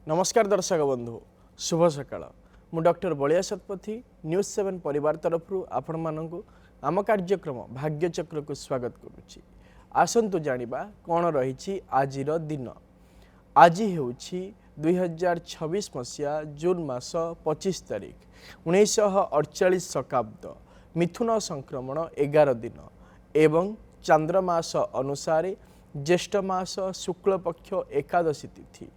नमस्कार दर्शक बंधु शुभ सकाळ मु डॉक्टर बलिया शतपथी न्यूज 7 परिवार तरफ आपण मानक आम कार्यक्रम भाग्यचक्र को स्वागत करुच्ची। आसतु जानिबा कौन रही आज दिन। आज हेउछि 2026 मसीहा जून मास 25 तारीख 1948 शकाब्द मिथुन संक्रमण 11 दिन एवं चांद्रमास अनुसार ज्येष्ठ मास शुक्ल पक्ष एकादशी तिथि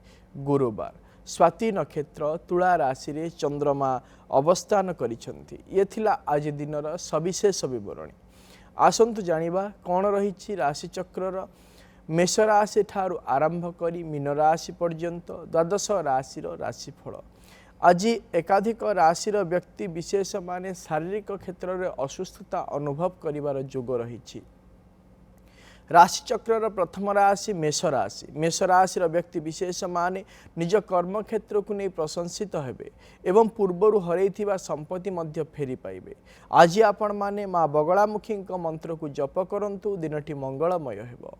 गुरुवार स्वाति नक्षत्र तुला राशि रे चंद्रमा अवस्थान करिसेंती। ये थिला आज दिनर सविशेष विवरणी। आसंतु जानिबा कौन रही राशि चक्रर मेष राशि ठारू आरंभ करी मीन राशि पर्यंत द्वादश राशि राशिफल। आज एकाधिक राशि व्यक्ति विशेष माने शारीरिक क्षेत्र में असुस्थता अनुभव करिवार जोग रही। राशि चक्र प्रथम राशि मेष राशि व्यक्ति विशेष माने निज कर्म क्षेत्र को नहीं प्रशंसित हेबे एवं पूर्वर हरैथिबा संपत्ति मध्य फेरी पाइबे। आज आपण माने माँ बगलामुखी मंत्र को जप करंतु दिनटी मंगलमय हेबो।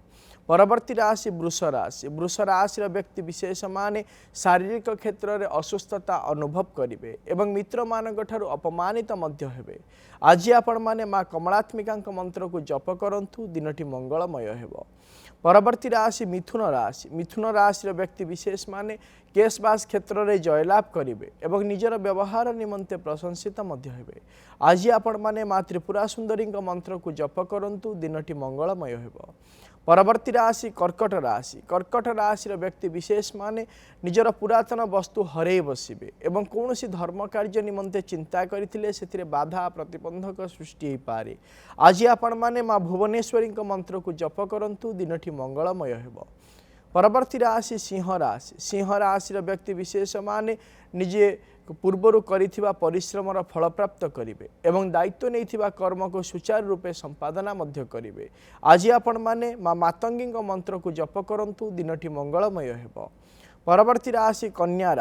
परवर्ती राशि वृष राशि व्यक्ति विशेष माने शारीरिक क्षेत्र में असुस्थता अनुभव करिवे एवं मित्र मानक ठारू अपमानित मध्य हेबे। आज आपण माने माँ कमलात्मिका मंत्र को जप करंतु दिनटी मंगलमय हेबो। परवर्ती राशि मिथुन राशि व्यक्ति विशेष माने केशबास क्षेत्र में जयलाभ करिवे एवं निजर व्यवहार निमंते प्रशंसित मध्य हेबे। आज आपण माने माँ त्रिपुरा सुंदरी मंत्र को जप करंतु दिनटी मंगलमय हेबो। परवर्ती राशि कर्कट राशि व्यक्ति विशेष माने निजर पुरातन वस्तु हरई बसिबे एवं कौन धर्म कार्य निमंते चिंता करथिले सेथिरे बाधा प्रतिबंधक सृष्टि हो पारे। आज आपण माने माँ भुवनेश्वरी मंत्र को जप करंतु दिनटी मंगलमय हेबो। परवर्ती राशि सिंह राशि व्यक्ति विशेष माने निजे पूर्वर करिथिबा परिश्रमर फल प्राप्त करिवे एवं दायित्व नैथिबा कर्म को सुचारू रूपे संपादना मध्य करिवे। आज आपण माने माँ मातंगी मंत्र को जप करंतु दिनटी मंगलमय हेबो। परवर्ती राशि कन्या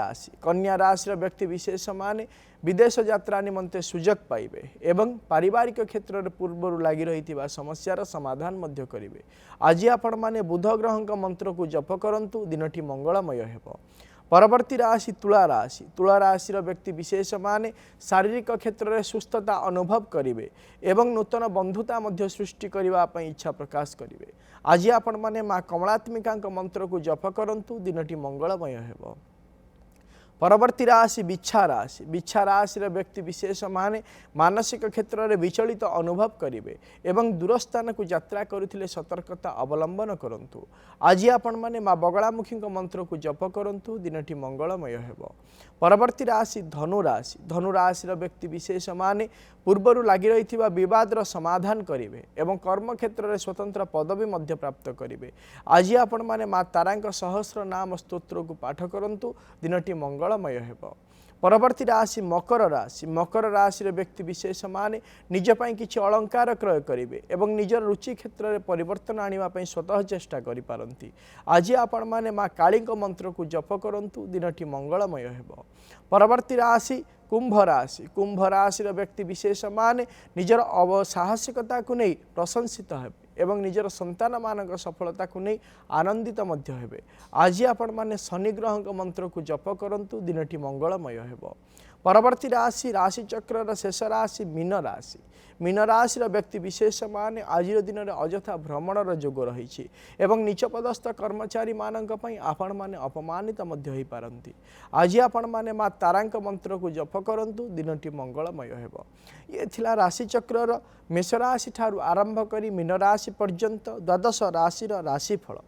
राशि व्यक्ति विशेष माने विदेश यात्रा निमंते सुजोग पाइबे एवं पारिवारिक क्षेत्र में पूर्वर लगी रही समस्यार समाधान मध्य करिवे। आज आपण माने बुध ग्रह मंत्र को जप करंतु दिनटी मंगलमय हेबो। परवर्ती राशि तुला राशि व्यक्ति विशेष माने शारीरिक क्षेत्र में सुस्थता अनुभव करिवे एवं नूतन बंधुता मध्य सृष्टि करबा पई इच्छा प्रकाश करिवे। आज आपण माने माँ कमलात्मिका मंत्र को जप करंतु दिनटी मंगलमय हेबो। परवर्ती राशि बिच्छा राशि व्यक्ति विशेष माने मानसिक क्षेत्र में विचलित अनुभव करिवे एवं दूरस्थान को यात्रा करुथिले सतर्कता अवलंबन करंतु। आज आपण माने माँ बगलामुखी मंत्र को जप करंतु दिनटी मंगलमय हेबो। परवर्ती राशि धनु राशि व्यक्ति विशेष माने पूर्वर लगी रही विवादर समाधान करिवे एवं कर्म क्षेत्र में स्वतंत्र पदवी मध्य प्राप्त करिवे। आज आपण माने माँ तारांक सहस्र नाम स्तोत्र को पाठ करंतु दिनटी मंगलमय हेबो। परवर्ती राशि मकर राशि व्यक्ति विशेष माने निज पई किछि अलंकार क्रय करिवे एवं निजर रुचि क्षेत्र में परिवर्तन आनिबा पई स्वतः चेष्टा करि पारंती। आज आपण माने माँ काली मंत्र को जप करंतु दिनटी मंगलमय हेबो। परवर्ती राशि कुंभ राशि व्यक्ति विशेष माने निजर साहसिकता को नहीं प्रशंसित हेबे एवं निजर संतान मानक सफलता को नहीं आनंदित मध्य हेबे। आज आपण माने शनि ग्रह मंत्र को जप करंतु दिनटी मंगलमय हेबो। परवर्ती राशि चक्र शेष राशि मीन राशि व्यक्ति विशेष माने आज दिन में अजथा भ्रमणर जोग रही एवं नीचपदस्थ कर्मचारी मानक पई आपण माने अपमानित मध्य होई पारंती। आज आपण माने माँ तारांक मंत्र को जप करंतु दिनटी मंगलमय हेबो। ये थिला राशि चक्रर मेष राशि ठारू आरंभ करी मीन राशि पर्यंत द्वादश राशि राशिफल।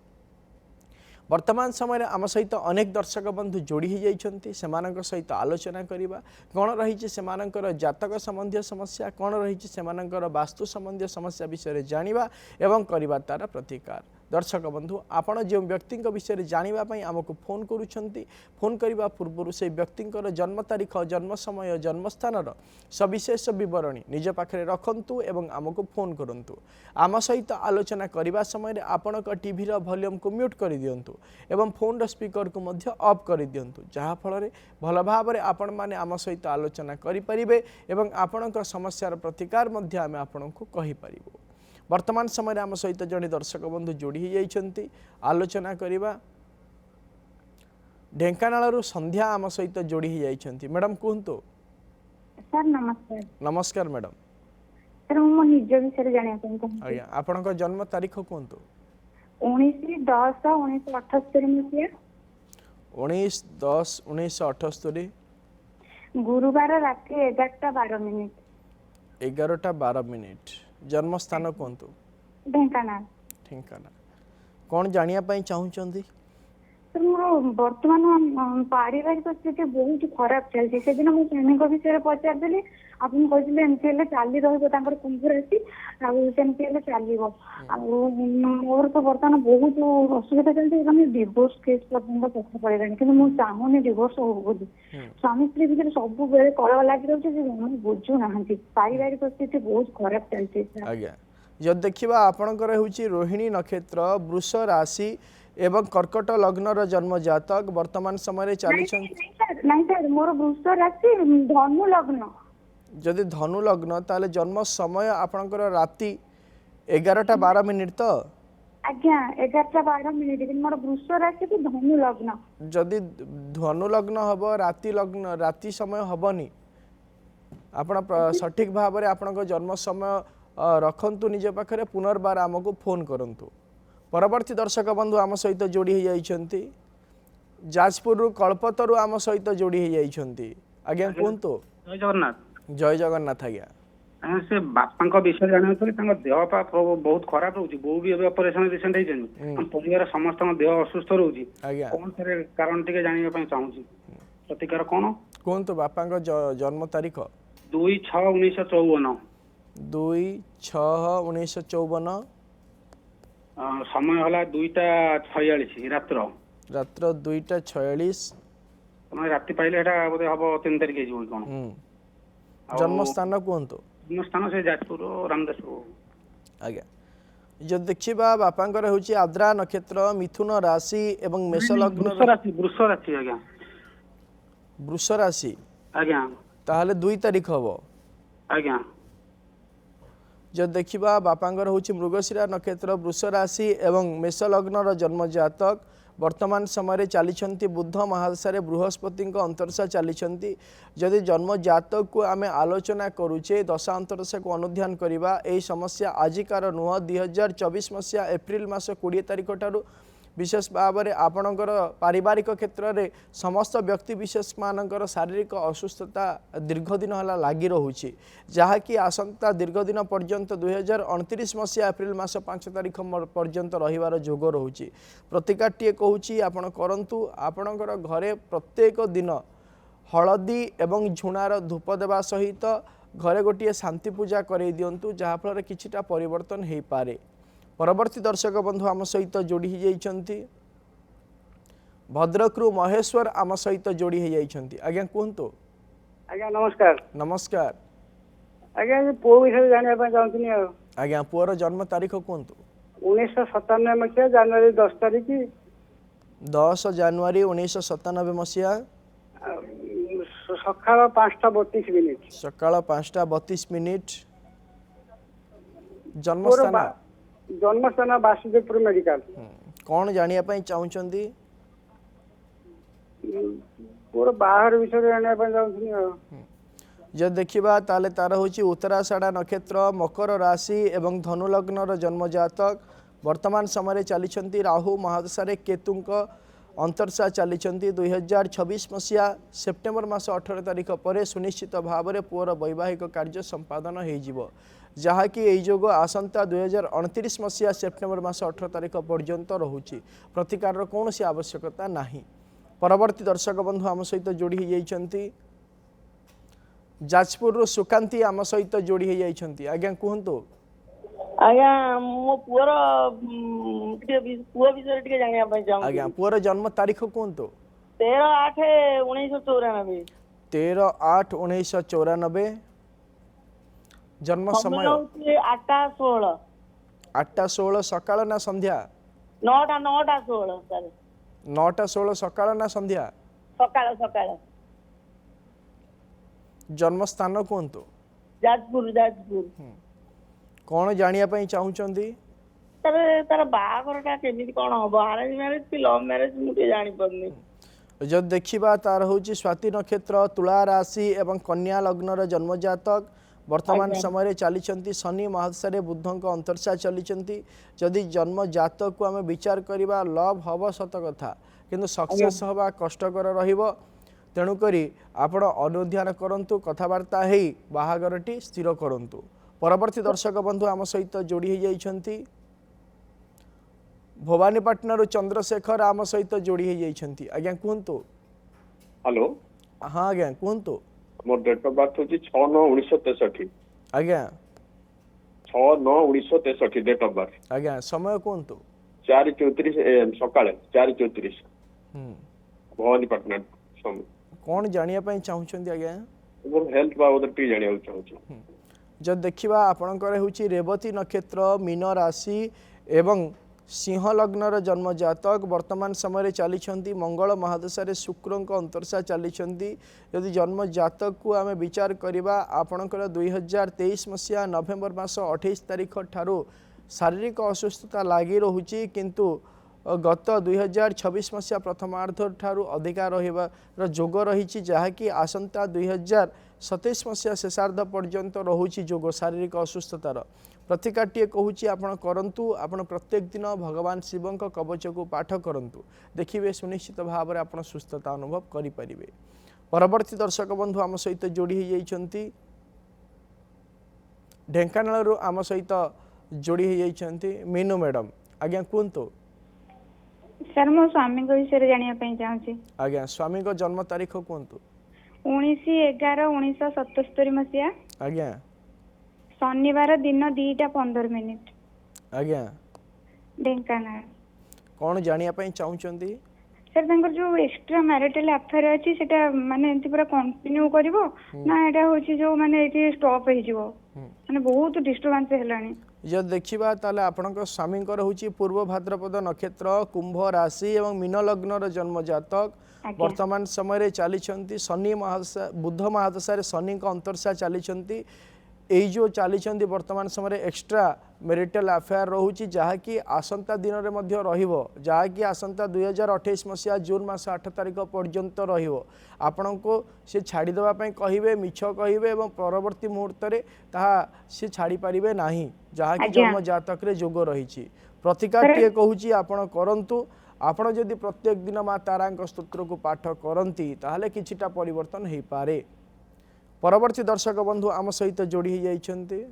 वर्तमान समय आम सहित अनेक दर्शक बंधु जोड़ी हो जाइछन्ति सेमानक सहित आलोचना करिबा कौन रही सेमानकर जातक संबंधी समस्या कौन रही सेमानकर वास्तु संबंधी समस्या विषय जानिबा एवं करिबा तार प्रतिकार। दर्शक बंधु आपण जो व्यक्ति विषय जानापी आमको फोन करुँच फोन करने पूर्व से व्यक्ति जन्म तारीख जन्म समय जन्मस्थान सविशेष बरणी निज पाखे रखु एवं आमको फोन करूँ। आम सहित आलोचना करने समय आपण टीवी वॉल्यूम को म्यूट कर दिंतु एवं फोन स्पीकर को ऑफ कर दिंतु जहाँफल भल भाव आपण मैंने आम सहित आलोचना करें एवं आपण समस्यार प्रतिकार आम आपण को कहीपर। वर्तमान समय आम सहित जड़े दर्शक बंधु जोड़ी हो जाइछन्ति आलोचना करिबा। ଢେଙ୍କାନାଳରୁ ସନ୍ଧ୍ୟା ଆମ ସହିତ ଯୋଡ଼ି ହୋଇଯାଇଛନ୍ତି। ମ୍ୟାଡ଼ାମ୍ କୁହନ୍ତୁ। ସାର୍ ନମସ୍କାର। ନମସ୍କାର ମ୍ୟାଡ଼ାମ୍। ସାର୍ ମୁଁ ମୋ ନିଜ ବିଷୟରେ ଜାଣିବା ପାଇଁ ଚାହୁଁଛି। ଆଜ୍ଞା, ଆପଣଙ୍କ ଜନ୍ମ ତାରିଖ କୁହନ୍ତୁ। 19/10/1978 ମସିହା 19/10/1978 ଗୁରୁବାର ରାତି 11:12। 11:12। ଜନ୍ମସ୍ଥାନ କୁହନ୍ତୁ। ଢେଙ୍କାନାଳ। ଢେଙ୍କାନାଳ। କ'ଣ ଜାଣିବା ପାଇଁ ଚାହୁଁଛନ୍ତି? ସାର୍ ମୋର ବର୍ତ୍ତମାନ ପାରିବାରିକ ସ୍ଥିତି ବହୁତ ଖରାପ ଚାଲିଛି। ସେଦିନ ମୋ ସ୍ୱାମୀଙ୍କ ବିଷୟରେ ପଚାରିଦେଲି, ଆପଣ କହିଥିଲେ ଏମିତି ହେଲେ ଚାଲି ରହିବ, ତାଙ୍କର କୁମ୍ଭ ରାଶି, ଆଉ ସେମିତି ହେଲେ ଚାଲିବ। ଆଉ ମୋର ତ ବର୍ତ୍ତମାନ ବହୁତ ଅସୁବିଧା ଚାଲିଛି, ମାନେ ଡିଭୋର୍ସ କେସ୍ ପର୍ଯ୍ୟନ୍ତ ପଛ ପଳେଇଲାଣି, କିନ୍ତୁ ମୁଁ ଚାହୁଁନି ଡିଭୋର୍ସ ହଉ ବୋଲି। ସ୍ୱାମୀ ସ୍ତ୍ରୀ ଭିତରେ ସବୁବେଳେ କଳହ ଲାଗି ରହୁଛି, ସେ ଜମା ବୁଝୁନାହାନ୍ତି। ପାରିବାରିକ ସ୍ଥିତି ବହୁତ ଖରାପ ଚାଲିଛି। ଆଜ୍ଞା, ଯଦି ଦେଖିବା ଆପଣଙ୍କର ହେଉଛି ରୋହିଣୀ ନକ୍ଷତ୍ର, ବୃଷ ରାଶି ଏବଂ କର୍କଟ ଲଗ୍ନର ଜନ୍ମ ଜାତକ। ବର୍ତ୍ତମାନ ସମୟରେ ଚାଲିଛନ୍ତି। ନାଇଁ ସାର୍, ମୋର ବୃଷ ରାଶି ଧନୁ ଲଗ୍ନ। ଯଦି ଧନୁ ଲଗ୍ନ ତାହେଲେ ଜନ୍ମ ସମୟ ଆପଣଙ୍କର ରାତି 11:12 ତ? ଆଜ୍ଞା, 11:12, କିନ୍ତୁ ମୋର ବୃଷ ରାଶି କି ଧନୁ ଲଗ୍ନ। ଯଦି ଧନୁ ଲଗ୍ନ ହବ, ରାତି ସମୟ ହବନି। ଆପଣ ସଠିକ ଭାବରେ ଆପଣଙ୍କ ଜନ୍ମ ସମୟ ରଖନ୍ତୁ ନିଜ ପାଖରେ, ପୁନର୍ବାର ଆମକୁ ଫୋନ୍ କରନ୍ତୁ। ପରବର୍ତ୍ତୀ ଦର୍ଶକ ବନ୍ଧୁ ଆମ ସହିତ ଯୋଡ଼ି ହୋଇଯାଇଛନ୍ତି ଯାଜପୁରରୁ କଳ୍ପତରୁ ଆମ ସହିତ ଯୋଡ଼ି ହୋଇଯାଇଛନ୍ତି। ଆଜ୍ଞା କୁହନ୍ତୁ। ଜୟ ଜଗନ୍ନାଥ। ଜୟ ଜଗନ୍ନାଥ। ଆଜ୍ଞା ସେ ବାପାଙ୍କ ବିଷୟରେ ଜାଣିବାକୁ ତାଙ୍କ ଦେହ ପା ବହୁତ ଖରାପ ରହୁଛି। ବୋଉ ବି ଏବେ ଅପରେସନ ରିସେଣ୍ଟ ହେଇଛନ୍ତି। ଆମ ପରିବାର ସମସ୍ତଙ୍କ ଦେହ ଅସୁସ୍ଥ ରହୁଛି। ଆଜ୍ଞା, କଣ ସେ କାରଣ ଟିକେ ଜାଣିବା ପାଇଁ ଚାହୁଁଛି। ପ୍ରତିକାର କଣ କୁହନ୍ତୁ। ବାପାଙ୍କ ଜନ୍ମ ତାରିଖ? 2/6/1954। 2/6/1954। ସମୟ ହେଲା 2:46 ରାତ୍ର। ରାତ୍ର 2:46। ତମେ ରାତି ପାଇଲେ ଏଟା ବୋଧେ ହବ 3 ତାରିଖ ହେଇଯିବ କଣ। ଜନ୍ମସ୍ଥାନ କୁହନ୍ତୁ। ଜନ୍ମସ୍ଥାନ ସେ ଯାଜପୁର ରାମଦାସପୁର। ଆଜ୍ଞା, ଯଦି ଦେଖିବା ବାପାଙ୍କର ହେଉଛି ଆଦ୍ରା ନକ୍ଷତ୍ର, ମିଥୁନ ରାଶି ଏବଂ ମେଷ ଲଗ୍ନ। ବୃଷ ରାଶି ଆଜ୍ଞା। ବୃଷ ରାଶି ଆଜ୍ଞା। ତାହେଲେ 2 ତାରିଖ ହବ। ଆଜ୍ଞା। ଯଦି ଦେଖିବା ବାପାଙ୍କର ହେଉଛି ମୃଗଶିରା ନକ୍ଷତ୍ର, ବୃଷ ରାଶି ଏବଂ ମେଷ ଲଗ୍ନର ଜନ୍ମ ଜାତକ। ବର୍ତ୍ତମାନ ସମୟରେ ଚାଲିଛନ୍ତି ବୁଧ ମହାଦଶାରେ ବୃହସ୍ପତିଙ୍କ ଅନ୍ତର୍ଦଶା ଚାଲିଛନ୍ତି। ଯଦି ଜନ୍ମ ଜାତକକୁ ଆମେ ଆଲୋଚନା କରୁଛେ, ଦଶା ଅନ୍ତର୍ଦଶାକୁ ଅନୁଧ୍ୟାନ କରିବା, ଏହି ସମସ୍ୟା ଆଜିକାର ନୁହଁ। 2024 ମସିହା ଏପ୍ରିଲ ମାସ 20 ତାରିଖ ଠାରୁ ବିଶେଷ ଭାବରେ ଆପଣଙ୍କର ପାରିବାରିକ କ୍ଷେତ୍ରରେ ସମସ୍ତ ବ୍ୟକ୍ତି ବିଶେଷମାନଙ୍କର ଶାରୀରିକ ଅସୁସ୍ଥତା ଦୀର୍ଘ ଦିନ ହେଲା ଲାଗି ରହୁଛି, ଯାହାକି ଆସନ୍ତା ଦୀର୍ଘ ଦିନ ପର୍ଯ୍ୟନ୍ତ 2029 ମସିହା ଏପ୍ରିଲ ମାସ 5 ତାରିଖ ପର୍ଯ୍ୟନ୍ତ ରହିବାର ଯୋଗ ରହୁଛି। ପ୍ରତିକାରଟିଏ କହୁଛି ଆପଣ କରନ୍ତୁ। ଆପଣଙ୍କର ଘରେ ପ୍ରତ୍ୟେକ ଦିନ ହଳଦୀ ଏବଂ ଝୁଣାର ଧୂପ ଦେବା ସହିତ ଘରେ ଗୋଟିଏ ଶାନ୍ତି ପୂଜା କରାଇ ଦିଅନ୍ତୁ, ଯାହାଫଳରେ କିଛିଟା ପରିବର୍ତ୍ତନ ହୋଇପାରେ। ପରବର୍ତ୍ତୀ ଦର୍ଶକ ବନ୍ଧୁ ଆମ ସହିତ ଯୋଡ଼ି ହୋଇଯାଇଛନ୍ତି ଭଦ୍ରକରୁ ମହେଶ୍ୱର ଆମ ସହିତ ଯୋଡ଼ି ହୋଇଯାଇଛନ୍ତି। ଆଜ୍ଞା କୁହନ୍ତୁ। ଆଜ୍ଞା ନମସ୍କାର। ନମସ୍କାର। ଆଜ୍ଞା ପୁଅ ବିଷୟରେ ଜାଣିବା ପାଇଁ ଚାହୁଁଥିଲି ଆଉ। ଆଜ୍ଞା, ପୁଅର ଜନ୍ମ ତାରିଖ କୁହନ୍ତୁ। 1997 ମସିହା ଜାନୁଆରୀ 10 ତାରିଖ। 10 ଜାନୁଆରୀ 1997 ମସିହା ସକାଳ 5:32। ସକାଳ 5:32। ଜନ୍ମସ୍ଥାନ ବାସୁଦେବପୁର ମେଡିକାଲ। କ'ଣ ଜାଣିବା ପାଇଁ ଚାହୁଁଛନ୍ତି? ପୁଅର ବାହାଘର ବିଷୟରେ ଜାଣିବା ପାଇଁ ଚାହୁଁଥିଲି ଆଉ। ଯଦି ଦେଖିବା ତାହେଲେ ତାର ହେଉଛି ଉତ୍ତରାଷାଢ଼ା ନକ୍ଷତ୍ର, ମକର ରାଶି ଏବଂ ଧନୁ ଲଗ୍ନର ଜନ୍ମ ଜାତକ। ବର୍ତ୍ତମାନ ସମୟରେ ଚାଲିଛନ୍ତି ରାହୁ ମହାଦଶାରେ କେତୁଙ୍କ ଅନ୍ତର୍ଦଶା ଚାଲିଛନ୍ତି। 2026 ମସିହା ସେପ୍ଟେମ୍ବର ମାସ 18 ତାରିଖ ପରେ ସୁନିଶ୍ଚିତ ଭାବରେ ପୁଅର ବୈବାହିକ କାର୍ଯ୍ୟ ସମ୍ପାଦନ ହୋଇଯିବ, ଯାହାକି ଏହି ଯୋଗ ଆସନ୍ତା 2029 ମସିହା ସେପ୍ଟେମ୍ବର ମାସ 18 ତାରିଖ ପର୍ଯ୍ୟନ୍ତ ରହୁଛି। ପ୍ରତିକାରର କୌଣସି ଆବଶ୍ୟକତା ନାହିଁ। ପରବର୍ତ୍ତୀ ଦର୍ଶକ ବନ୍ଧୁ ଆମ ସହିତ ଯୋଡ଼ି ହୋଇଯାଇଛନ୍ତି ଯାଜପୁରରୁ ସୁକାନ୍ତି ଆମ ସହିତ ଯୋଡ଼ି ହୋଇଯାଇଛନ୍ତି। ଆଜ୍ଞା କୁହନ୍ତୁ। ଆଜ୍ଞା ମୋ ପୁଅର ପୁଅ ବିଷୟରେ ଟିକେ ଜାଣିବା ପାଇଁ ଚାହୁଁଛି। ଆଜ୍ଞା, ପୁଅର ଜନ୍ମ ତାରିଖ କୁହନ୍ତୁ। 13/8/1994। 13/8/1994। ଜନ୍ମ ସମୟ 8:16। 8:16 ସକାଳ ନା ସନ୍ଧ୍ୟା? 9:16 ସାର୍। 9:16 ସକାଳ ନା ସନ୍ଧ୍ୟା? ସକାଳ। ଜନ୍ମସ୍ଥାନ କୁହନ୍ତୁ। ଯାଜପୁର। କ'ଣ ଜାଣିବା ପାଇଁ ଚାହୁଁଛନ୍ତି? ତାର ବାହାଘରଟା କେମିତି କ'ଣ ହବ? ଆରେଞ୍ଜ ମ୍ୟାରେଜ କି ଲଭ୍ ମ୍ୟାରେଜ ମୁଁ ଟିକେ ଜାଣିପାରୁନି। जब देखा तार हूँ स्वाति नक्षत्र तुला राशि एवं कन्या लग्नर जन्मजातक वर्तमान समय चली शनि महादशा बुधक अंतर्शा चली जदि जन्म जातक को आम विचार करवा लव हम सत कथा किंतु सक्सेस हवा कष्टकर रहिबो तेणुकरी आपण अनुध्यान करंतु कथबार्ता है बाहागरटी स्थिर करंतु। परवर्ती दर्शक बंधु आम सहित जोड़ी होती भवानीपाटना चंद्रशेखर आम सहित जोड़ी होती आज्ञा कहतु। हेलो हाँ आज्ञा कहतु। मोर डेट ऑफ बर्थ होची 6/9/1963 आज्ञा 6/9/1963 डेट ऑफ बर्थ आज्ञा समय कहतु। 4:34 AM सकाळे 4:34 भवानीपाटना समय कौन जानिया पई चाहुचंदी आज्ञा मोर हेल्थ बाबद टी जानिया चाहूची। जब देखा आपणकर हूँ रेवती नक्षत्र मीन राशि एवं सिंह लग्नर जन्म जातक वर्तमान समय चली मंगल महादशा शुक्र अंतर्शा चली यदि जन्म जातक को आम विचार करवा आपणकर 2023 मसीहा नवेम्बर मास 28 तारीख ठारू शारीरिक असुस्थता लगी रोचे किंतु गत 2026 मसीहा प्रथमार्ध ठारू अधिका रहिबार जोग रही जहाँकि आसंता 2027 मसीहा शेषार्ध पर्यंत रोचे जोग शारीरिक असुस्थतार प्रतिकारटीए कहूँ आपण करंतु आपण प्रत्येक दिन भगवान शिव कवच को पाठ करंतु देखिए सुनिश्चित भाव में आप सुस्थता अनुभव करें। परवर्ती दर्शक बंधु आम सहित जोड़ी होती ढेंकानाल आम सहित जोड़ी होती मीनू मैडम आज्ञा कहतु। सर मो स्वामी विषय जानापी चाहूँगी। आज्ञा स्वामी जन्म तारीख कहतु। 19/11/1977 मसीहा आज्ञा शनिवार दिन 2:15 आज्ञा ढेंकानाल। कौन जानिया चाहूँगी सर तांकर जो एक्स्ट्रा मैरिटल अफेयर अच्छी सेटा माने एंती पूरा कंटिन्यू करिवो ना एटा होची जो माने एटी स्टॉप हे जिवो माने बहुत डिस्टर्बेंस हेलानी। जब देखा ताले आपणक स्वामी हूँ पूर्व भाद्रपद नक्षत्र कुंभ राशि एवं मीन लग्नर जन्म जातक वर्तमान समय चली शनि महादशा बुध महादशा शनि अंतर्शा चली यही जो चली वर्तमान समय एक्स्ट्रा मैरिटल अफेयर रोचे जहाँकि आसंता दिन में जहाँकि आसंता 2028 मसीहा जून मास 8 तारीख पर्यंत आपण को सी छाड़देवाई कहे मिछ कहे और परवर्ती मुहूर्त में सी छाड़ी पारे ना जहाँकि जन्म जातक जोग रही प्रतिकारटीए कहूँ आपण करंतु आपण जदि प्रत्येक दिन माँ तारा स्तोत्र को पाठ करती ताहले किछिटा परिवर्तन हो पारे। परवर्ती दर्शक बंधु आम सहित जोड़ी होती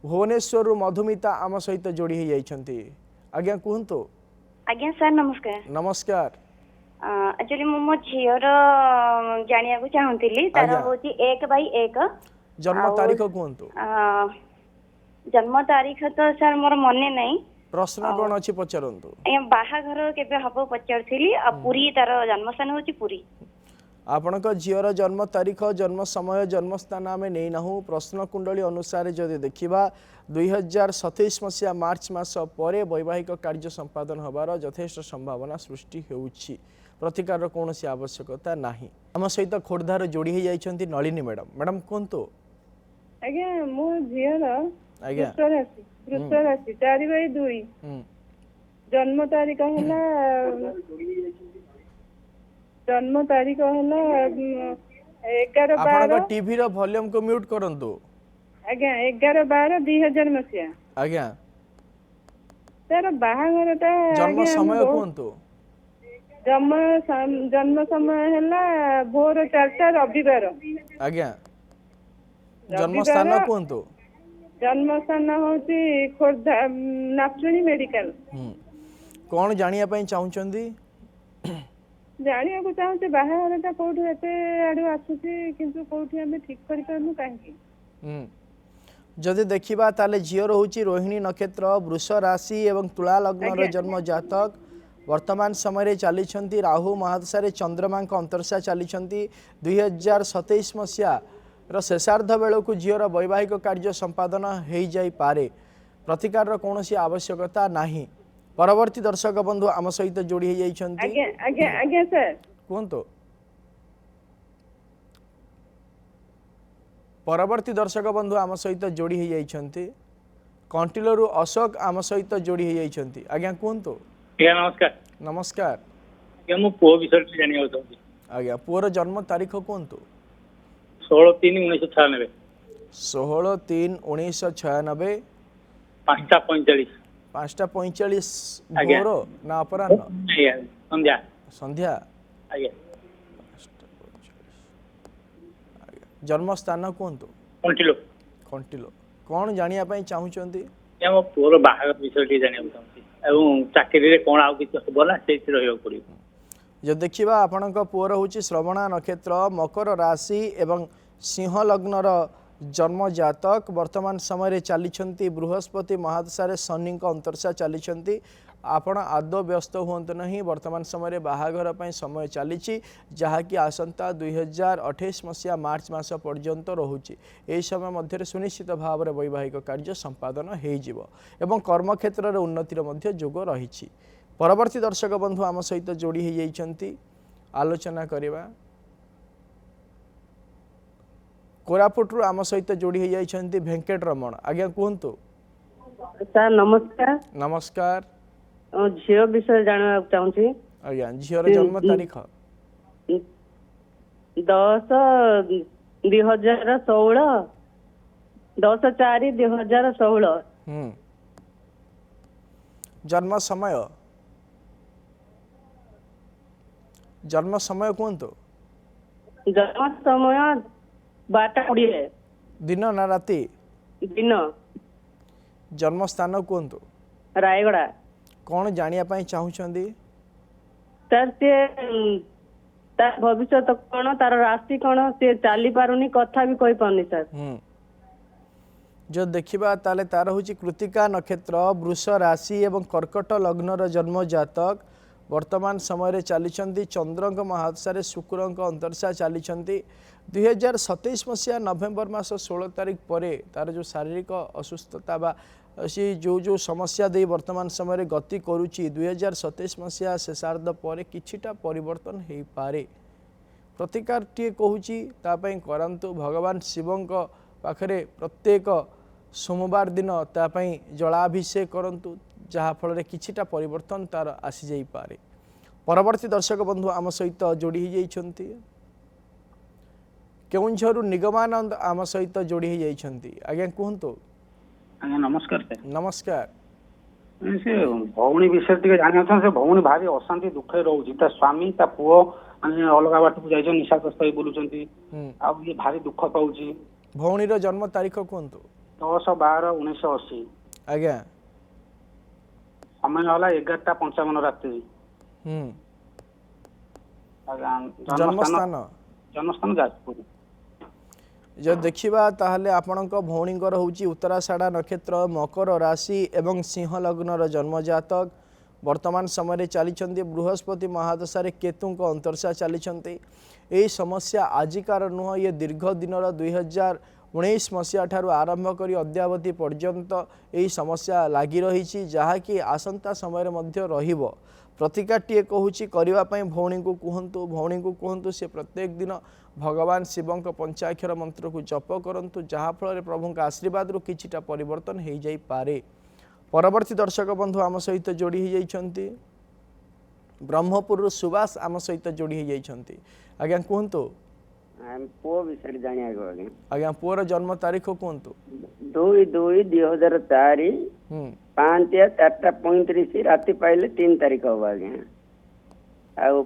भुवनेश्वर मधुमिता आम सहित जोड़ी होती आज्ञा कहतु। आज्ञा सर नमस्कार। नमस्कार। एक्चुअली मो झीर जानिया को चाहूली तार होची 1/1 जन्म तारीख कहतु। जन्म तारीख तो सर मोर मने नहीं प्रश्न कौन अच्छी पचारतु। बाहाघर केबे हबो पचारथिली आ पुरी तार जन्मस्थान होची पुरी। आपणक झीर जन्म तारीख जन्म समय जन्मस्थान आम नहीं ना प्रश्न कुंडली अनुसार जदि देखा 2027 मसीहा मार्च मास पर वैवाहिक कार्य संपादन होबार यथेष्ट संभावना सृष्टि होउछि प्रतिकार कौन आवश्यकता नाही। आम सहित खोर्धार जोड़ी होती नलिनी मैडम मैडम कहतु। आज्ञा मो झीर आज्ञा वृष राशि 4/2 जन्म तारीख जन्म तारीख है 11/12 टीवी रो वॉल्यूम को म्यूट करंतु। आज्ञा 11/12/2000 मसीहा आज्ञा तार बाहाघरटा जन्म समय कहतु। जन्म समय है भोर 4टा रविवार आज्ञा जन्म स्थान कहतु। जन्म स्थान होची खोर्धा नाचुणी मेडिकल। कौन जानिया पई चाहुचंदी जानिया को चाहते बाहाघरटा कोठी एते आडू आसुची किंतु कोठी हमें ठीक करि पानु काहे। जदि देखा ताले झीर हूँ रोहिणी नक्षत्र वृष राशि एवं तुला लग्नर जन्म जातक वर्तमान समय चली राहु महादशा चंद्रमा अंतर्शा चली 2027 मसीहा शेषार्ध बेलू झीर वैवाहिक कार्य संपादन हो जाए प्रतिकार कौन आवश्यकता नहीं। परवर्ती दर्शक बंधु आम सहित जोड़ी कहतु। परवर्ती दर्शक बंधु आम सहित जोड़ी होती कंटिलरू अशोक आम सहित जोड़ी होती आज्ञा कहतु। नमस्कार। नमस्कार। ଆଜ୍ଞା ମୁଁ ପୁଅ ବିଷୟରେ ଟିକେ ଜାଣିବାକୁ ଚାହୁଁଛି। ଆଜ୍ଞା ପୁଅର ଜନ୍ମ ତାରିଖ କୁହନ୍ତୁ। 16/3/1996 16/3/1996 5:45 5:45 ଆଜ୍ଞା। ଭୋର ନା ଅପରାହ୍ନ? ଆଜ୍ଞା ସନ୍ଧ୍ୟା। ସନ୍ଧ୍ୟା। ଆଜ୍ଞା ଜନ୍ମ ସ୍ଥାନ କୁହନ୍ତୁ। କଣ୍ଟିଲୋ। କଣ୍ଟିଲୋ। କ'ଣ ଜାଣିବା ପାଇଁ ଚାହୁଁଛନ୍ତି? ଆଜ୍ଞା ମୋ ପୁଅର ବାହାଘର ବିଷୟରେ ଟିକେ ଜାଣିବାକୁ ଚାହୁଁଛି ଏବଂ ଚାକିରିରେ କ'ଣ ଆଉ କିଛି ହବ ନା ସେଇଠି ରହିବାକୁ ପଡ଼ିବ? ଯଦି ଦେଖିବା ଆପଣଙ୍କ ପୁଅର ହେଉଛି ଶ୍ରବଣା ନକ୍ଷତ୍ର, ମକର ରାଶି ଏବଂ ସିଂହ ଲଗ୍ନର ଜନ୍ମ ଜାତକ। ବର୍ତ୍ତମାନ ସମୟରେ ଚାଲିଛନ୍ତି ବୃହସ୍ପତି ମହାଦଶାରେ ଶନିଙ୍କ ଅନ୍ତର୍ଶା ଚାଲିଛନ୍ତି। ଆପଣ ଆଦୌ ବ୍ୟସ୍ତ ହୁଅନ୍ତୁ ନାହିଁ। ବର୍ତ୍ତମାନ ସମୟରେ ବାହାଘର ପାଇଁ ସମୟ ଚାଲିଛି, ଯାହାକି ଆସନ୍ତା 2028 ମସିହା ମାର୍ଚ୍ଚ ମାସ ପର୍ଯ୍ୟନ୍ତ ରହୁଛି। ଏହି ସମୟ ମଧ୍ୟରେ ସୁନିଶ୍ଚିତ ଭାବରେ ବୈବାହିକ କାର୍ଯ୍ୟ ସମ୍ପାଦନ ହୋଇଯିବ ଏବଂ କର୍ମକ୍ଷେତ୍ରରେ ଉନ୍ନତିର ମଧ୍ୟ ଯୋଗ ରହିଛି। ପରବର୍ତ୍ତୀ ଦର୍ଶକ ବନ୍ଧୁ ଆମ ସହିତ ଯୋଡ଼ି ହୋଇଯାଇଛନ୍ତି, ଆଲୋଚନା କରିବା। କୋରାପୁଟରୁ ଆମ ସହିତ ଯୋଡ଼ି ହୋଇଯାଇଛନ୍ତି ଭେଙ୍କଟ ରମଣ। ଆଜ୍ଞା କୁହନ୍ତୁ। ସାର୍ ନମସ୍କାର। ନମସ୍କାର। ଝିଅ ବିଷୟରେ ଜାଣିବାକୁ ଚାହୁଁଛି। ଆଜ୍ଞା ଝିଅର ଜନ୍ମ ତାରିଖ? 10/2016 10/4/2016। ଜନ୍ମ ସମୟ? ଜନ୍ମ ସମୟ କୁହନ୍ତୁ। ଜନ୍ମ ସମୟ 12:20। ଦିନ ନା ରାତି? ଦିନ। ଜନ୍ମ ସ୍ଥାନ କୁହନ୍ତୁ। ରାୟଗଡ଼ା। କ'ଣ ଜାଣିବା ପାଇଁ ଚାହୁଁଛନ୍ତି? ସାର୍ ସିଏ ତାର ଭବିଷ୍ୟତ କ'ଣ, ତାର ରାଶି କ'ଣ, ସିଏ ଚାଲି ପାରୁନି, କଥା ବି କହିପାରୁନି ସାର୍। ଯଦି ଦେଖିବା ତାହେଲେ ତାର ହେଉଛି କୃତିକା ନକ୍ଷତ୍ର, ବୃଷ ରାଶି ଏବଂ କର୍କଟ ଲଗ୍ନର ଜନ୍ମ ଜାତକ। ବର୍ତ୍ତମାନ ସମୟରେ ଚାଲିଛନ୍ତି ଚନ୍ଦ୍ରଙ୍କ ମହାଦଶାରେ ଶୁକ୍ରଙ୍କ ଅନ୍ତର୍ଶା ଚାଲିଛନ୍ତି। 2027 ମସିହା ନଭେମ୍ବର ମାସ 16 ତାରିଖ ପରେ ତାର ଯେଉଁ ଶାରୀରିକ ଅସୁସ୍ଥତା ବା ସେ ଯେଉଁ ସମସ୍ୟା ଦେଇ ବର୍ତ୍ତମାନ ସମୟରେ ଗତି କରୁଛି, 2027 ମସିହା ଶେଷାର୍ଦ୍ଧ ପରେ କିଛିଟା ପରିବର୍ତ୍ତନ ହୋଇପାରେ। ପ୍ରତିକାରଟିଏ କହୁଛି ତା ପାଇଁ କରାନ୍ତୁ। ଭଗବାନ ଶିବଙ୍କ ପାଖରେ ପ୍ରତ୍ୟେକ ସୋମବାର ଦିନ ତା ପାଇଁ ଜଳାଭିଷେକ କରନ୍ତୁ, ଯାହାଫଳରେ କିଛିଟା ପରିବର୍ତ୍ତନ ତାର ଆସିଯାଇପାରେ। ପରବର୍ତ୍ତୀ ଦର୍ଶକ ବନ୍ଧୁ ଆମ ସହିତ ଯୋଡ଼ି ହୋଇଯାଇଛନ୍ତି କେଉଁଝରରୁ ନିଗମାନନ୍ଦ ଆମ ସହିତ ଯୋଡ଼ି ହୋଇଯାଇଛନ୍ତି। ଆଜ୍ଞା କୁହନ୍ତୁ। ଆଜ୍ଞା ନମସ୍କାର ସାର୍। ନମସ୍କାର। ସେ ଭଉଣୀ ବିଷୟରେ ଟିକେ ଜାଣିବାକୁ ଚାହୁଁ। ସେ ଭଉଣୀ ଭାରି ଅଶାନ୍ତି ଦୁଃଖରେ ରହୁଛି। ତା ସ୍ୱାମୀ ତା ପୁଅ ମାନେ ଅଲଗା ବାଟକୁ ଯାଇଛନ୍ତି, ନିଶାଗ୍ରସ୍ତ ହେଇ ବୁଲୁଛନ୍ତି, ଆଉ ଇଏ ଭାରି ଦୁଃଖ ପାଉଛି। ଭଉଣୀର ଜନ୍ମ ତାରିଖ କୁହନ୍ତୁ। 10/12/1980। ଆଜ୍ଞା। ସମୟ ହେଲା 11:55 ରାତି। ଆଜ୍ଞା ଜନ୍ମସ୍ଥାନ ଯାଜପୁର। ଯଦି ଦେଖିବା ତାହେଲେ ଆପଣଙ୍କ ଭଉଣୀଙ୍କର ହେଉଛି ଉତ୍ତରାଷାଢ଼ା ନକ୍ଷତ୍ର, ମକର ରାଶି ଏବଂ ସିଂହ ଲଗ୍ନର ଜନ୍ମ ଜାତକ। ବର୍ତ୍ତମାନ ସମୟରେ ଚାଲିଛନ୍ତି ବୃହସ୍ପତି ମହାଦଶାରେ କେତୁଙ୍କ ଅନ୍ତର୍ଶା ଚାଲିଛନ୍ତି। ଏହି ସମସ୍ୟା ଆଜିକାର ନୁହଁ, ଇଏ ଦୀର୍ଘ ଦିନର 2019 ମସିହା ଠାରୁ ଆରମ୍ଭ କରି ଅଦ୍ୟାବଧି ପର୍ଯ୍ୟନ୍ତ ଏହି ସମସ୍ୟା ଲାଗି ରହିଛି, ଯାହାକି ଆସନ୍ତା ସମୟରେ ମଧ୍ୟ ରହିବ। ପ୍ରତିକାରଟିଏ କହୁଛି କରିବା ପାଇଁ ଭଉଣୀଙ୍କୁ କୁହନ୍ତୁ ସେ ପ୍ରତ୍ୟେକ ଦିନ ଭଗବାନ ଶିବଙ୍କ ପଞ୍ଚାକ୍ଷର ମନ୍ତ୍ରକୁ ଜପ କରନ୍ତୁ, ଯାହାଫଳରେ ପ୍ରଭୁଙ୍କ ଆଶୀର୍ବାଦରୁ କିଛିଟା ପରିବର୍ତ୍ତନ ହୋଇଯାଇପାରେ। ପରବର୍ତ୍ତୀ ଦର୍ଶକ ବନ୍ଧୁ ଆମ ସହିତ ଯୋଡ଼ି ହୋଇଯାଇଛନ୍ତି ବ୍ରହ୍ମପୁରରୁ ସୁବାସ ଆମ ସହିତ ଯୋଡ଼ି ହୋଇଯାଇଛନ୍ତି। ଆଜ୍ଞା କୁହନ୍ତୁ। ପୁଅ ବିଷୟରେ ଜାଣିବାକୁ ଆଜ୍ଞା। ଆଜ୍ଞା ପୁଅର ଜନ୍ମ ତାରିଖ କୁହନ୍ତୁ। 2/2/2004 5:4:35 ରାତି ପାଇଲେ 3 ତାରିଖ ହବ ଆଜ୍ଞା। ଆଉ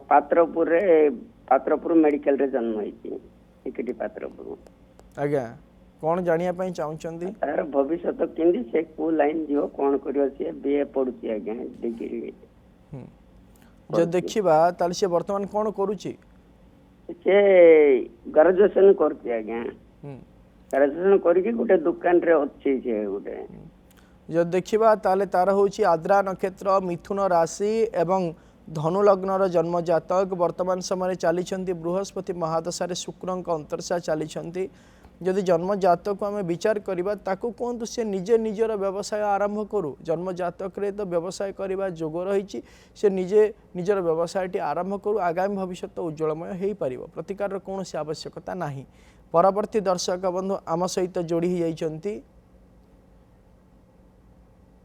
ପାତ୍ରପୁର ମେଡିକାଲରେ ଜନ୍ମ ହେଇଛି, ଏକଟି ପାତ୍ରପୁର। ଆଜ୍ଞା କ'ଣ ଜାଣିବା ପାଇଁ ଚାହୁଁଛନ୍ତି? ତାର ଭବିଷ୍ୟତ କେମିତି, ସେ କୋଉ ଲାଇନ ଯିବ, କ'ଣ କରିବ? ସିଏ BA ପଢୁଛି ଆଜ୍ଞା, ଡିଗ୍ରୀ। ଯଦି ଦେଖିବା ତାହେଲେ ସେ ବର୍ତ୍ତମାନ କ'ଣ କରୁଛି? ସେ ଗ୍ରାଜୁଏସନ କରୁଛି ଆଜ୍ଞା। ଗ୍ରାଜୁଏସନ କରିକି ଗୋଟେ ଦୋକାନରେ ଅଛି ସେ ଗୋଟେ। ଯଦି ଦେଖିବା ତାହେଲେ ତାର ହେଉଛି ଆଦ୍ରା ନକ୍ଷତ୍ର, ମିଥୁନ ରାଶି ଏବଂ ଧନୁ ଲଗ୍ନର ଜନ୍ମ ଜାତକ। ବର୍ତ୍ତମାନ ସମୟରେ ଚାଲିଛନ୍ତି ବୃହସ୍ପତି ମହାଦଶାରେ ଶୁକ୍ରଙ୍କ ଅନ୍ତର୍ଶା ଚାଲିଛନ୍ତି। ଯଦି ଜନ୍ମ ଜାତକକୁ ଆମେ ବିଚାର କରିବା, ତାକୁ କୁହନ୍ତୁ ସେ ନିଜେ ନିଜର ବ୍ୟବସାୟ ଆରମ୍ଭ କରୁ। ଜନ୍ମ ଜାତକରେ ତ ବ୍ୟବସାୟ କରିବା ଯୋଗ ରହିଛି, ସେ ନିଜେ ନିଜର ବ୍ୟବସାୟଟି ଆରମ୍ଭ କରୁ, ଆଗାମୀ ଭବିଷ୍ୟତ ଉଜ୍ଜଳମୟ ହୋଇପାରିବ। ପ୍ରତିକାରର କୌଣସି ଆବଶ୍ୟକତା ନାହିଁ। ପରବର୍ତ୍ତୀ ଦର୍ଶକ ବନ୍ଧୁ ଆମ ସହିତ ଯୋଡ଼ି ହୋଇଯାଇଛନ୍ତି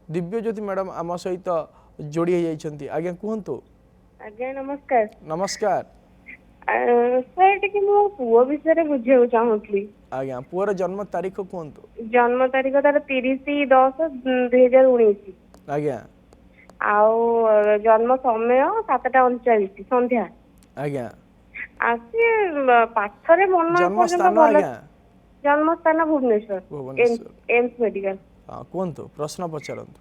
ଦିବ୍ୟଜ୍ୟୋତି ମ୍ୟାଡ଼ାମ ଆମ ସହିତ ଯୋଡ଼ି ହୋଇଯାଇଛନ୍ତି। ଆଜ୍ଞା କୁହନ୍ତୁ। ଆଜ୍ଞା ନମସ୍କାର। ନମସ୍କାର। ସାର୍ ଟିକେ ମୋ ପୁଅ ବିଷୟରେ ବୁଝିବାକୁ ଚାହୁଁଥିଲି। ଆଜ୍ଞା ପୁଅର ଜନ୍ମ ତାରିଖ କୁହନ୍ତୁ। ଜନ୍ମ ତାରିଖ ତାର 30/10/2019। ଆଜ୍ଞା ଆଉ ଜନ୍ମ ସମୟ 7:39 ସନ୍ଧ୍ୟା। ଆଜ୍ଞା ଆସି ପାଠରେ ମନ ଜନ୍ମ ପର୍ଯ୍ୟନ୍ତ ସ୍ଥାନ ଭଲ। ଆଜ୍ଞା ଜନ୍ମସ୍ଥାନ ଭୁବନେଶ୍ୱର ଭୁବନେଶ୍ୱର। AIIMS medical. ହଁ କୁହନ୍ତୁ ପ୍ରଶ୍ନ ପଚାରନ୍ତୁ।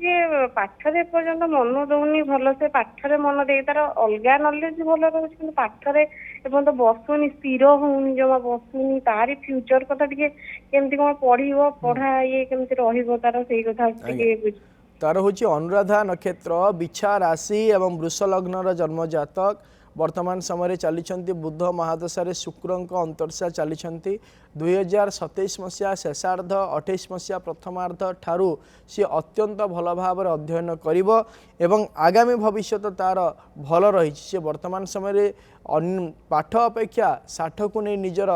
ସିଏ ପାଠରେ ଏପର୍ଯ୍ୟନ୍ତ ମନ ଦଉନି ଭଲ ସେ ପାଠରେ ମନ ଦେଇ ତାର ଅଲଗା ନଲେଜ ଭଲ ରହୁଛି କିନ୍ତୁ ପାଠରେ ଏପର୍ଯ୍ୟନ୍ତ ବସୁନି ସ୍ଥିର ହଉନି ଜମା ବସୁନି ତାରି ଫ୍ୟୁଚର କଥା ଟିକେ କେମିତି କଣ ପଢିବ ପଢା ଇଏ କେମିତି ରହିବ ତାର ସେଇ କଥା ଟିକେ ତାର ହଉଛି ଅନୁରାଧା ନକ୍ଷତ୍ର ବିଛା ରାଶି ଏବଂ ବୃଷ ଲଗ୍ନର ଜନ୍ମ ଜାତକ ବର୍ତ୍ତମାନ ସମୟରେ ଚାଲିଛନ୍ତି ବୁଧ ମହାଦଶାରେ ଶୁକ୍ରଙ୍କ ଅନ୍ତର୍ଶା ଚାଲିଛନ୍ତି 2027 ମସିହା ଶେଷାର୍ଦ୍ଧ 28 ମସିହା ପ୍ରଥମାର୍ଦ୍ଧ ଠାରୁ ସିଏ ଅତ୍ୟନ୍ତ ଭଲ ଭାବରେ ଅଧ୍ୟୟନ କରିବ ଏବଂ ଆଗାମୀ ଭବିଷ୍ୟତ ତାର ଭଲ ରହିଛି। ସିଏ ବର୍ତ୍ତମାନ ସମୟରେ ପାଠ ଅପେକ୍ଷା ଷାଠକୁ ନେଇ ନିଜର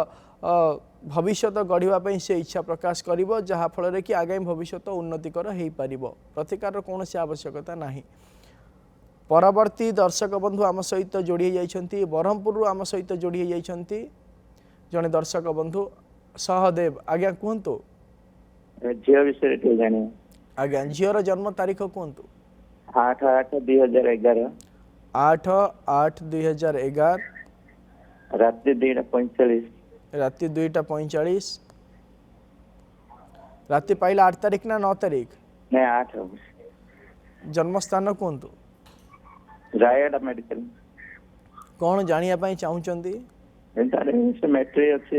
ଭବିଷ୍ୟତ ଗଢ଼ିବା ପାଇଁ ସେ ଇଚ୍ଛା ପ୍ରକାଶ କରିବ ଯାହାଫଳରେ କି ଆଗାମୀ ଭବିଷ୍ୟତ ଉନ୍ନତିକର ହୋଇପାରିବ। ପ୍ରତିକାରର କୌଣସି ଆବଶ୍ୟକତା ନାହିଁ। ପରବର୍ତ୍ତୀ ଦର୍ଶକ ବନ୍ଧୁ ଆମ ସହିତ ଯୋଡ଼ି ହୋଇଯାଇଛନ୍ତି ବ୍ରହ୍ମପୁରରୁ ଆମ ସହିତ ଯୋଡ଼ି ହୋଇଯାଇଛନ୍ତି ଜଣେ ଦର୍ଶକ ବନ୍ଧୁ ସହଦେବ। ଆଜ୍ଞା କୁହନ୍ତୁ। ଝିଅ ବିଷୟରେ ଟିକେ ଜାଣିବା। ଆଜ୍ଞା ଝିଅର ଜନ୍ମ ତାରିଖ କୁହନ୍ତୁ। 8/8/2011 8/8/2011 ରାତି 2:45 ରାତି 2:45 ରାତି ପାଇଲା 8 ତାରିଖ ନା 9 ତାରିଖ? ନାଇଁ 8 ହବ। ଜନ୍ମସ୍ଥାନ କୁହନ୍ତୁ। ରାୟଗଡ଼ା ମେଡିକାଲ। କଣ ଜାଣିବା ପାଇଁ ଚାହୁଁଛନ୍ତି? ସେ ମେଟ୍ରି ଅଛି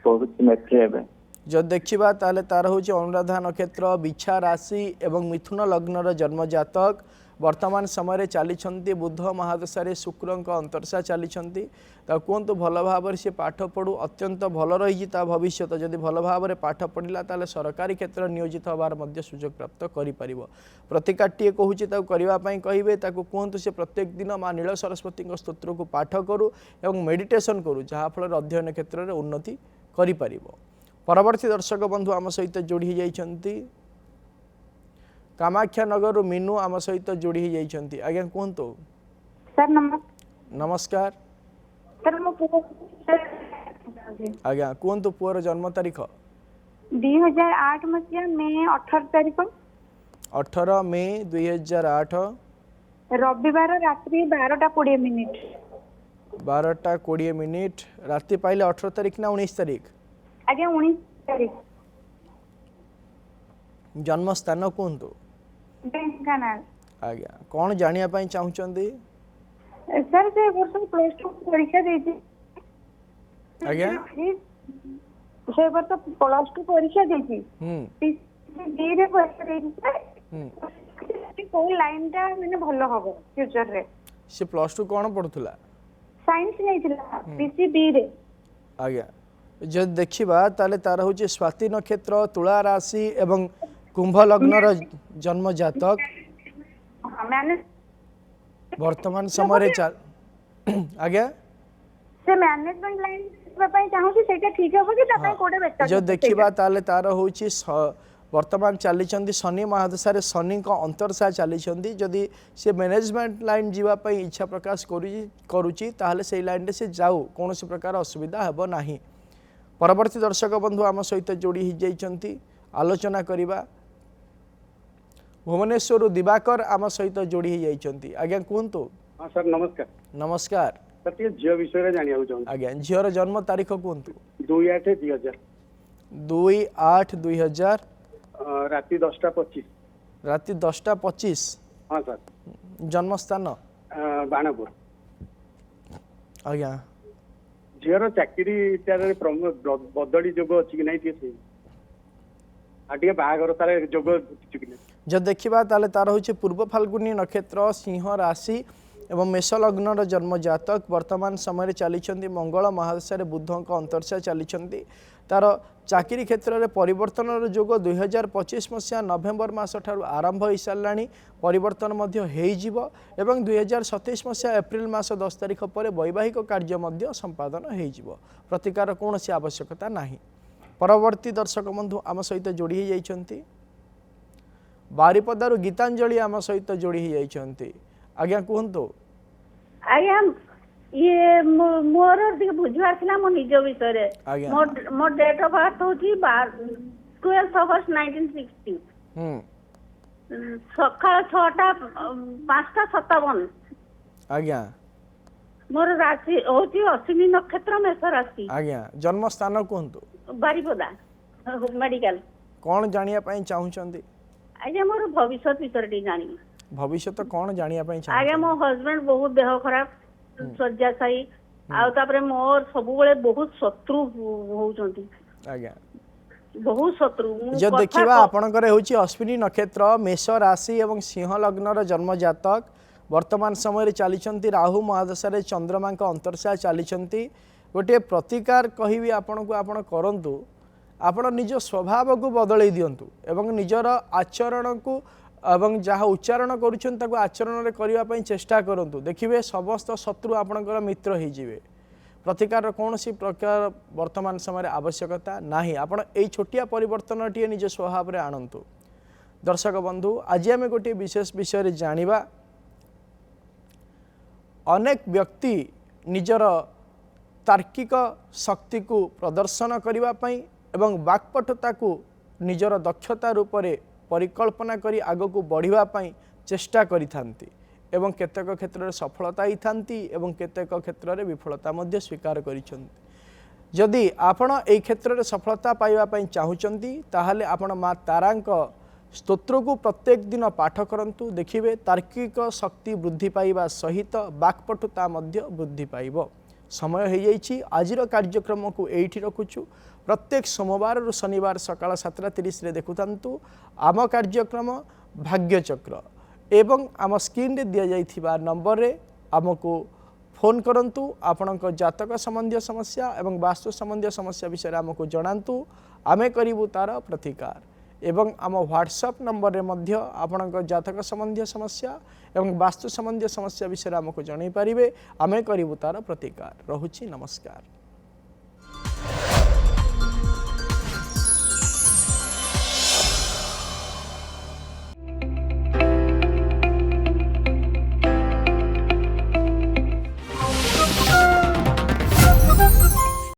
ପଢୁଛି ମେଟ୍ରି ଏବେ। ଯଦି ଦେଖିବା ତାହେଲେ ତାର ହେଉଛି ଅନୁରାଧା ନକ୍ଷତ୍ର ବିଛା ରାଶି ଏବଂ ମିଥୁନ ଲଗ୍ନର ଜନ୍ମ ଜାତକ ବର୍ତ୍ତମାନ ସମୟରେ ଚାଲିଛନ୍ତି ବୁଧ ମହାଦଶାରେ ଶୁକ୍ରଙ୍କ ଅନ୍ତର୍ଶା ଚାଲିଛନ୍ତି। ତା କୁହନ୍ତୁ ଭଲ ଭାବରେ ସେ ପାଠ ପଢ଼ୁ ଅତ୍ୟନ୍ତ ଭଲ ରହିଛି ତା ଭବିଷ୍ୟତ ଯଦି ଭଲ ଭାବରେ ପାଠ ପଢ଼ିଲା ତାହେଲେ ସରକାରୀ କ୍ଷେତ୍ରରେ ନିୟୋଜିତ ହେବାର ମଧ୍ୟ ସୁଯୋଗ ପ୍ରାପ୍ତ କରିପାରିବ। ପ୍ରତିକାରଟିଏ କହୁଛି ତାକୁ କରିବା ପାଇଁ କହିବେ ତାକୁ କୁହନ୍ତୁ ସେ ପ୍ରତ୍ୟେକ ଦିନ ମା ନୀଳ ସରସ୍ୱତୀଙ୍କ ସ୍ତୋତ୍ରକୁ ପାଠ କରୁ ଏବଂ ମେଡିଟେସନ୍ କରୁ ଯାହାଫଳରେ ଅଧ୍ୟୟନ କ୍ଷେତ୍ରରେ ଉନ୍ନତି କରିପାରିବ। ପରବର୍ତ୍ତୀ ଦର୍ଶକ ବନ୍ଧୁ ଆମ ସହିତ ଯୋଡ଼ି ହୋଇଯାଇଛନ୍ତି କାମାକ୍ଷାନଗରରୁ ମିନୁ ଆମ ସହିତ ଯୋଡ଼ି ହୋଇଯାଇଛନ୍ତି। ଆଜ୍ଞା କୁହନ୍ତୁ। ସାର୍ ନମସ୍କାର। ସାର୍ ମୋ ପୁଅ ଆଜ୍ଞା କୁହନ୍ତୁ ପୁଅର ଜନ୍ମ ତାରିଖ। 2008 ମସିହା ମେ 18 ତାରିଖ 18 ମେ 2008 ରବିବାର ରାତ୍ରି 12:20 12:20 ରାତି ପାଇଲେ 18 ତାରିଖ ନା 19 ତାରିଖ? ଆଜ୍ଞା 19 ତାରିଖ। ଜନ୍ମସ୍ଥାନ କୁହନ୍ତୁ। ଢେଙ୍କାନାଳ। ଆଜ୍ଞା କଣ ଜାଣିବା ପାଇଁ ଚାହୁଁଛନ୍ତି? ସାର୍ ସେ ବର୍ଷ +2 ପରୀକ୍ଷା ଦେଇଛି। ଆଜ୍ଞା ସେ ବର୍ଷ +2 ପରୀକ୍ଷା ଦେଇଛି। PCB ପରୀକ୍ଷା ଦେଇଛି। କୋଉ ଲାଇନଟା ମାନେ ଭଲ ହବ ଫ୍ୟୁଚରରେ? ସେ +2 କଣ ପଢୁଥିଲା? ସାଇନ୍ସ ନେଇଥିଲା PCB ରେ। ଆଜ୍ଞା ଯଦି ଦେଖିବା ତାହେଲେ ତାର ହେଉଛି ସ୍ୱାତି ନକ୍ଷତ୍ର ତୁଳା ରାଶି ଏବଂ କୁମ୍ଭ ଲଗ୍ନର ଜନ୍ମ ଜାତକ ବର୍ତ୍ତମାନ ସମୟରେ ଆଜ୍ଞା ସେ ମ୍ୟାନେଜମେଣ୍ଟ ଲାଇନ ଯିବା ପାଇଁ ଚାହୁଁଛି ସେଇଟା ଠିକ ହବ କି ତା ପାଇଁ କୋଉଟା ବେଟର? ଯଦି ଦେଖିବା ତାହେଲେ ତାର ହେଉଛି ବର୍ତ୍ତମାନ ଚାଲିଛନ୍ତି ଶନି ମହାଦଶାରେ ଶନିଙ୍କ ଅନ୍ତର୍ଶା ଚାଲିଛନ୍ତି ଯଦି ସେ ମ୍ୟାନେଜମେଣ୍ଟ ଲାଇନ୍ ଯିବା ପାଇଁ ଇଚ୍ଛା ପ୍ରକାଶ କରୁଛି ତାହେଲେ ସେଇ ଲାଇନ୍ରେ ସେ ଯାଉ କୌଣସି ପ୍ରକାର ଅସୁବିଧା ହେବ ନାହିଁ। ପରବର୍ତ୍ତୀ ଦର୍ଶକ ବନ୍ଧୁ ଆମ ସହିତ ଯୋଡ଼ି ହୋଇଯାଇଛନ୍ତି ଆଲୋଚନା କରିବା ଭୁବନେଶ୍ୱରରୁ ଦିବାକର ଆମ ସହିତ ଯୋଡ଼ି ହୋଇଯାଇଛନ୍ତି। ଆଜ୍ଞା କୁହନ୍ତୁ। ହଁ ସାର୍ ନମସ୍କାର। ନମସ୍କାର। ସାର୍ ଟିକେ ଝିଅ ବିଷୟରେ ଜାଣିବାକୁ ଚାହୁଁଛି। ଆଜ୍ଞା ଝିଅର ଜନ୍ମ ତାରିଖ କୁହନ୍ତୁ। 2/8/2000 2/8/2000 ରାତି 10:25 ରାତି 10:25 ହଁ ସାର୍। ଜନ୍ମସ୍ଥାନ ବାଣପୁର। ଆଜ୍ଞା ଝିଅର ଚାକିରି ବଦଳି ଯୋଗ ଅଛି କି ନାହିଁ ଟିକେ ଆଉ ଟିକେ ବାହାଘର ତାର ଯୋଗ ଅଛି କି ନାହିଁ? ଯଦି ଦେଖିବା ତାହେଲେ ତାର ହେଉଛି ପୂର୍ବ ଫାଲ୍ଗୁନୀ ନକ୍ଷତ୍ର ସିଂହ ରାଶି ଏବଂ ମେଷ ଲଗ୍ନର ଜନ୍ମ ଜାତକ ବର୍ତ୍ତମାନ ସମୟରେ ଚାଲିଛନ୍ତି ମଙ୍ଗଳ ମହାଦଶାରେ ବୁଧଙ୍କ ଅନ୍ତର୍ଶା ଚାଲିଛନ୍ତି। ତାର ଚାକିରି କ୍ଷେତ୍ରରେ ପରିବର୍ତ୍ତନର ଯୋଗ 2025 ମସିହା ନଭେମ୍ବର ମାସ ଠାରୁ ଆରମ୍ଭ ହୋଇସାରିଲାଣି ପରିବର୍ତ୍ତନ ମଧ୍ୟ ହୋଇଯିବ ଏବଂ 2027 ମସିହା ଏପ୍ରିଲ ମାସ 10 ତାରିଖ ପରେ ବୈବାହିକ କାର୍ଯ୍ୟ ମଧ୍ୟ ସମ୍ପାଦନ ହୋଇଯିବ। ପ୍ରତିକାର କୌଣସି ଆବଶ୍ୟକତା ନାହିଁ। ପରବର୍ତ୍ତୀ ଦର୍ଶକ ବନ୍ଧୁ ଆମ ସହିତ ଯୋଡ଼ି ହୋଇଯାଇଛନ୍ତି ବାରିପଦାରୁ ଗୀତାଞ୍ଜଳି ଆମ ସହିତ ଯୋଡ଼ି ହୋଇଯାଇଛନ୍ତି। आज्ञा कहतु आज्ञा ये मोर ଟିକେ ବୁଝିବାର ଥିଲା ମୋ ନିଜ ବିଷୟରେ ଆଜ୍ଞା। ମୋ ଡେଟ୍ ଅଫ୍ ବାର୍ଥ ହଉଛି 12 ଅଗଷ୍ଟ 1960 ସକାଳ 6ଟା 5:57 आज्ञा मोर राशि हଉଛି अश्विनी नक्षत्र मेष राशि आज्ञा जन्म स्थान कहतु बारिपदा मेडिकल कौन जानिया पई चाहुचंदी आज्ञा मोर भविष्य विषय टी जानी भविष्य तो कौन जानिया पई चाहु आज्ञा मो हस्बैंड बहुत देह खराब शଯ୍ୟାଶାୟୀ ଆଉ ତାପରେ ମୋର ସବୁବେଳେ ବହୁତ ଶତ୍ରୁ ହଉଛନ୍ତି आज्ञा बहुत शत्रु जो देखिबा आपनकर होची अश्विनी नक्षत्र मेष राशि एवं सिंह लग्नर जन्म जातक वर्तमान समय रे चलीचंती राहु महादशा रे चंद्रमा का अंतरसा चलीचंती गोटे प्रतिकार कहिबी आपन को आपन करंतु आपण निज स्वभाव को बदलै दियंतु एवं निजर आचरण को एवं जहाँ उच्चारण करुछन ताको आचरण रे करिवा पई चेष्टा करंतु देखिबे समस्त शत्रु आपनकर मित्र हे जिवे प्रतिकार कौन सी प्रकार वर्तमान समय आवश्यकता नाही आपण एई छोटिया परिवर्तन टी निज स्वभाव रे आनंतु दर्शक बंधु आज आम गोटे विशेष विषय रे जानिबा अनेक व्यक्ति निजर तार्किक शक्ति को प्रदर्शन करिवा पई एवं वाक्पटुता को निजर दक्षता रूप में परिकल्पना करी आग को बढ़िबा पई चेष्टा करिथांती एवं केतेक क्षेत्र में सफलता ही थांती एवं केतेक क्षेत्र में विफलता मध्य स्वीकार करिसंती जदि आपण एई क्षेत्र में सफलता पाइबा पई चाहुचंती ताहाले आपण मां तारांक स्तोत्र को प्रत्येक दिन पाठ करंतु देखिबे तार्किक शक्ति वृद्धि पाइबा सहित वाक्पटुता मध्य वृद्धि पाइबो समय हो जाइछि आजिर कार्यक्रम को एठी रखुछु प्रत्येक सोमवार रु शनिवार सकाळ 7:30 रे देखुथांतु आम कार्यक्रम भाग्यचक्र एवं आम स्क्रीन रे दिया जाइथिबा नंबर रे आमको फोन करंतु आपणक जातक संबंधी समस्या एवं वास्तु संबंधी समस्या विषय आमको जणांतु आमे करिवु तार प्रतिकार एवं आम व्हाट्सएप नंबर रे मध्य आपणक जातक संबंधी समस्या एवं वास्तु संबंधी समस्या विषय आमको जणाई पारिबे आमे करिवु तार प्रतिकार रहुछि नमस्कार।